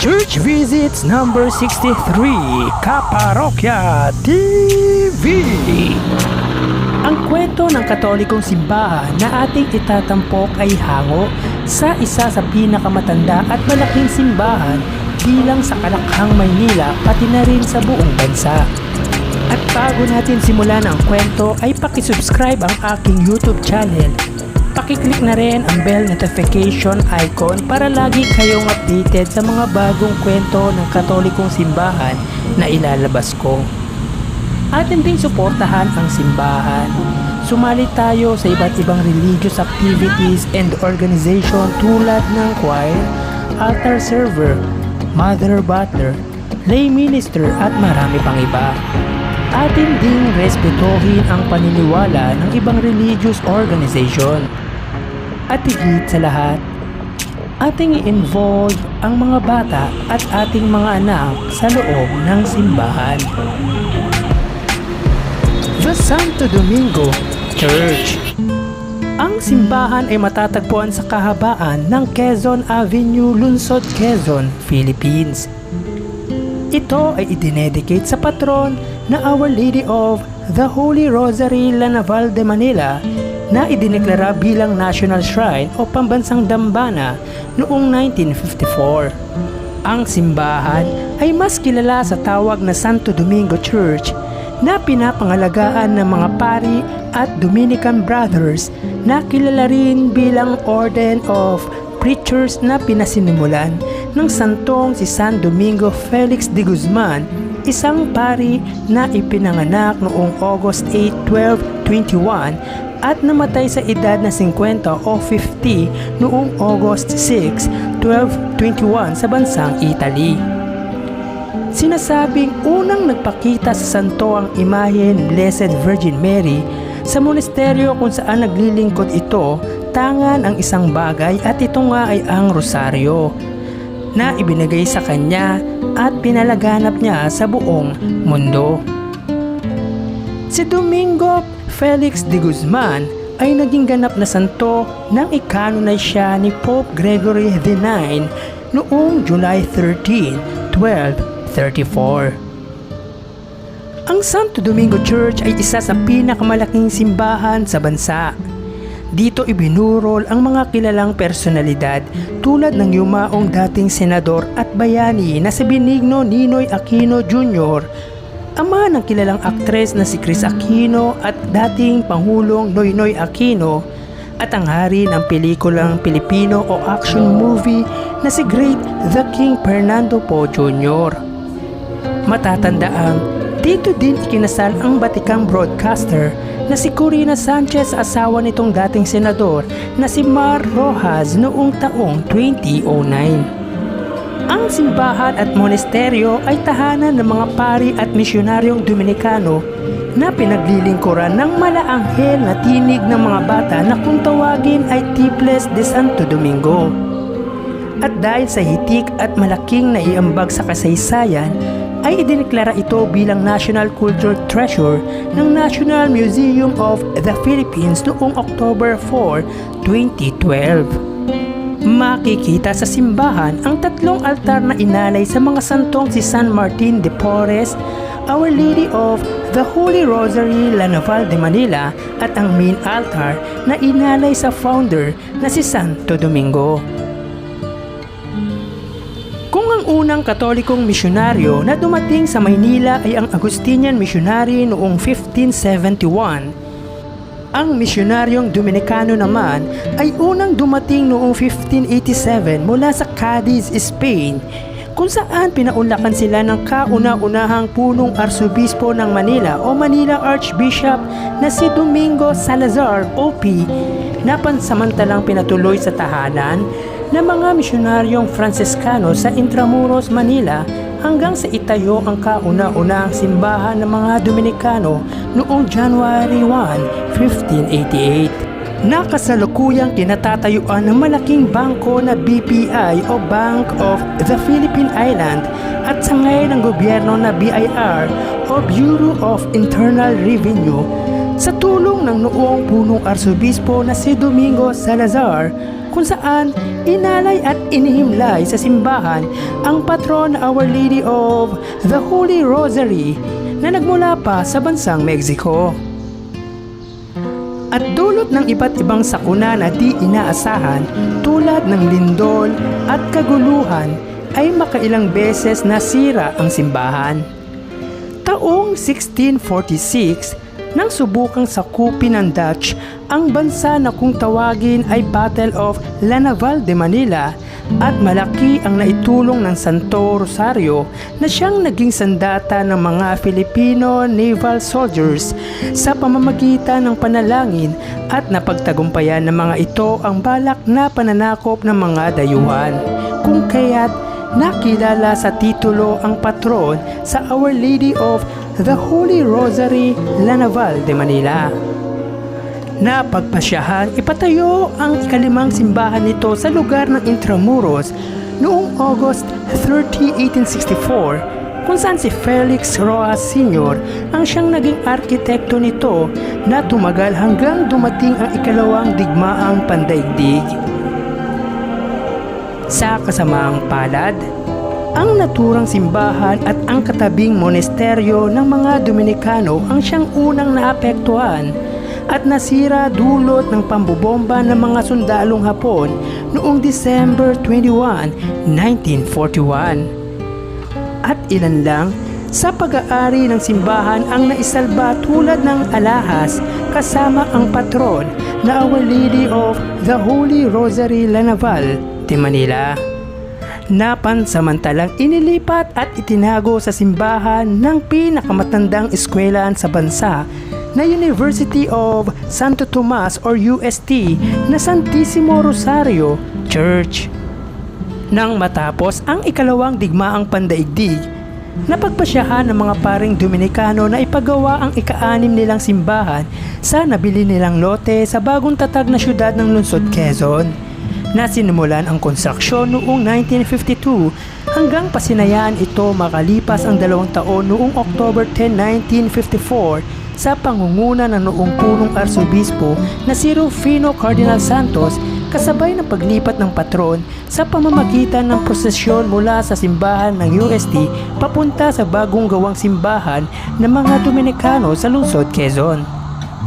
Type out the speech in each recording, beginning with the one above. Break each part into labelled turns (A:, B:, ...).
A: Church Visits number 63, Kaparokya TV. Ang kwento ng Katolikong simbahan na ating itatampok ay hango sa isa sa pinakamatanda at malaking simbahan bilang sa Kalakhang, Maynila, pati na rin sa buong bansa. At bago natin simulan ang kwento ay pakisubscribe ang aking YouTube channel. Pakiclick na rin ang bell notification icon para lagi kayong updated sa mga bagong kwento ng Katolikong simbahan na ilalabas ko. Atin ding suportahan ang simbahan. Sumali tayo sa iba't ibang religious activities and organization tulad ng choir, altar server, mother butler, lay minister at marami pang iba. Atin ding respetuhin ang paniniwala ng ibang religious organization. At higit sa lahat, ating i-involve ang mga bata at ating mga anak sa loob ng simbahan. The Santo Domingo Church. Ang simbahan ay matatagpuan sa kahabaan ng Quezon Avenue, Lungsod, Quezon, Philippines. Ito ay idinedicate sa patron na Our Lady of the Holy Rosary La Naval de Manila na idineklara bilang National Shrine o Pambansang Dambana noong 1954. Ang simbahan ay mas kilala sa tawag na Santo Domingo Church na pinapangalagaan ng mga pari at Dominican Brothers na kilala rin bilang Order of Preachers na pinasinimulan ng santong si San Domingo Felix de Guzman, isang pari na ipinanganak noong August 8, 1221 at namatay sa edad na 50 o 50 noong August 6, 1221 sa bansang Italy. Sinasabing unang nagpakita sa santo ang imahe ni Blessed Virgin Mary sa monasteryo kung saan naglilingkod ito tangan ang isang bagay at ito nga ay ang rosaryo na ibinigay sa kanya at pinalaganap niya sa buong mundo. Si Domingo Felix de Guzman ay naging ganap na santo nang i-canonize siya ni Pope Gregory IX noong July 13, 1234. Ang Santo Domingo Church ay isa sa pinakamalaking simbahan sa bansa. Dito ibinurol ang mga kilalang personalidad tulad ng yumaong dating senador at bayani na si Benigno Ninoy Aquino Jr., ama ng kilalang aktres na si Chris Aquino at dating Pangulong Noynoy Aquino, at ang hari ng pelikulang Pilipino o action movie na si Great the King Fernando Po Jr. Matatandaang dito din ikinasal ang batikang broadcaster na si Corina Sanchez, asawa nitong dating senador na si Mar Rojas noong taong 2009. Ang simbahan at monasteryo ay tahanan ng mga pari at misyonaryong Dominikano na pinaglilingkuran ng malaanghel na tinig ng mga bata na kung tawagin ay Tiples de Santo Domingo. At dahil sa hitik at malaking naiambag sa kasaysayan, ay idineklara ito bilang National Cultural Treasure ng National Museum of the Philippines noong October 4, 2012. Makikita sa simbahan ang tatlong altar na inalay sa mga santong si San Martin de Porres, Our Lady of the Holy Rosary La Naval de Manila at ang main altar na inalay sa founder na si Santo Domingo. Kung ang unang Katolikong misyonaryo na dumating sa Maynila ay ang Agustinian Missionary noong 1571, ang misyonaryong Dominikano naman ay unang dumating noong 1587 mula sa Cadiz, Spain, kung saan pinaunlakan sila ng kauna-unahang punong arsobispo ng Manila o Manila Archbishop na si Domingo Salazar OP, na pansamantalang pinatuloy sa tahanan ng mga misyonaryong Franciscano sa Intramuros, Manila hanggang sa itayo ang kauna-unahang simbahan ng mga Dominikano noong January 1, 1588. Nakasalukuyang kinatatayuan ng malaking bangko na BPI o Bank of the Philippine Island at sangay ng gobyerno na BIR o Bureau of Internal Revenue Sa tulong ng noong punong arsobispo na si Domingo Salazar, kung saan inalay at inihimlay sa simbahan ang patron na Our Lady of the Holy Rosary na nagmula pa sa bansang Mexico. At dulot ng iba't ibang sakuna na di inaasahan tulad ng lindol at kaguluhan ay makailang beses nasira ang simbahan. Taong 1646, nang subukang sakupin ng Dutch ang bansa na kung tawagin ay Battle of La Naval de Manila at malaki ang naitulong ng Santo Rosario na siyang naging sandata ng mga Filipino naval soldiers sa pamamagitan ng panalangin at napagtagumpayan ng mga ito ang balak na pananakop ng mga dayuhan. Kung kaya't nakilala sa titulo ang patron sa Our Lady of the Holy Rosary, La Naval de Manila. Napagpasyahan ipatayo ang ikalimang simbahan nito sa lugar ng Intramuros noong August 30, 1864, kung saan si Felix Rojas Sr. ang siyang naging arkitekto nito na tumagal hanggang dumating ang ikalawang digmaang pandaigdig. Sa kasamaang palad, ang naturang simbahan at ang katabing monasteryo ng mga Dominikano ang siyang unang naapektuhan at nasira dulot ng pambobomba ng mga sundalong Hapon noong December 21, 1941. At ilan lang sa pag-aari ng simbahan ang naisalba tulad ng alahas kasama ang patron na Our Lady of the Holy Rosary, La Naval de Manila. Napansamantalang inilipat at itinago sa simbahan ng pinakamatandang eskwelahan sa bansa na University of Santo Tomas or UST na Santissimo Rosario Church. Nang matapos ang ikalawang digmaang pandaigdig, napagpasyahan ng mga paring Dominikano na ipagawa ang ika-6 nilang simbahan sa nabili nilang lote sa bagong tatag na syudad ng lungsod Quezon, na sinimulan ang konstruksyon noong 1952 hanggang pasinayaan ito makalipas ang 2 taon noong October 10, 1954 sa pangunguna ng noong punong arsobispo na si Rufino Cardinal Santos kasabay ng paglipat ng patron sa pamamagitan ng prosesyon mula sa simbahan ng UST papunta sa bagong gawang simbahan ng mga Dominikano sa lungsod Quezon.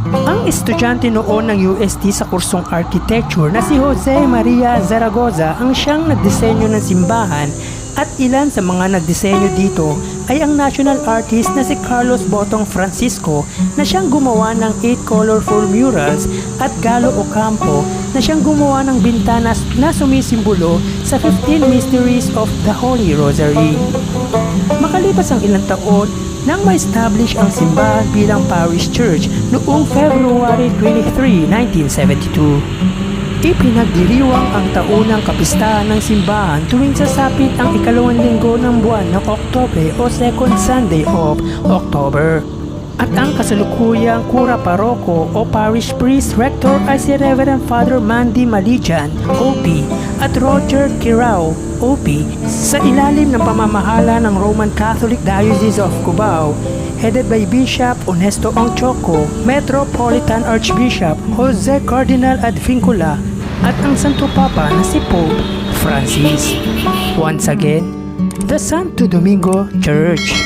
A: Ang estudyante noon ng UST sa kursong architecture na si Jose Maria Zaragoza ang siyang nagdisenyo ng simbahan at ilan sa mga nagdisenyo dito ay ang national artist na si Carlos Botong Francisco na siyang gumawa ng 8 colorful murals at Galo Ocampo na siyang gumawa ng bintanas na sumisimbolo sa 15 Mysteries of the Holy Rosary. Makalipas ang ilang taon, nang ma-establish ang simbahan bilang parish church noong February 23, 1972. Ipinagdiriwang ang taunang kapistahan ng simbahan tuwing sasapit ang ikalawang linggo ng buwan ng Oktubre o second Sunday of October. At ang kasalukuyang kura paroko o parish priest rector ay si Reverend Father Mandy Malijan, OP, at Roger Kirao, OP, sa ilalim ng pamamahala ng Roman Catholic Diocese of Cubao, headed by Bishop Honesto Ongchoco, Metropolitan Archbishop Jose Cardinal Advincula, at ang Santo Papa na si Pope Francis. Once again, the Santo Domingo Church.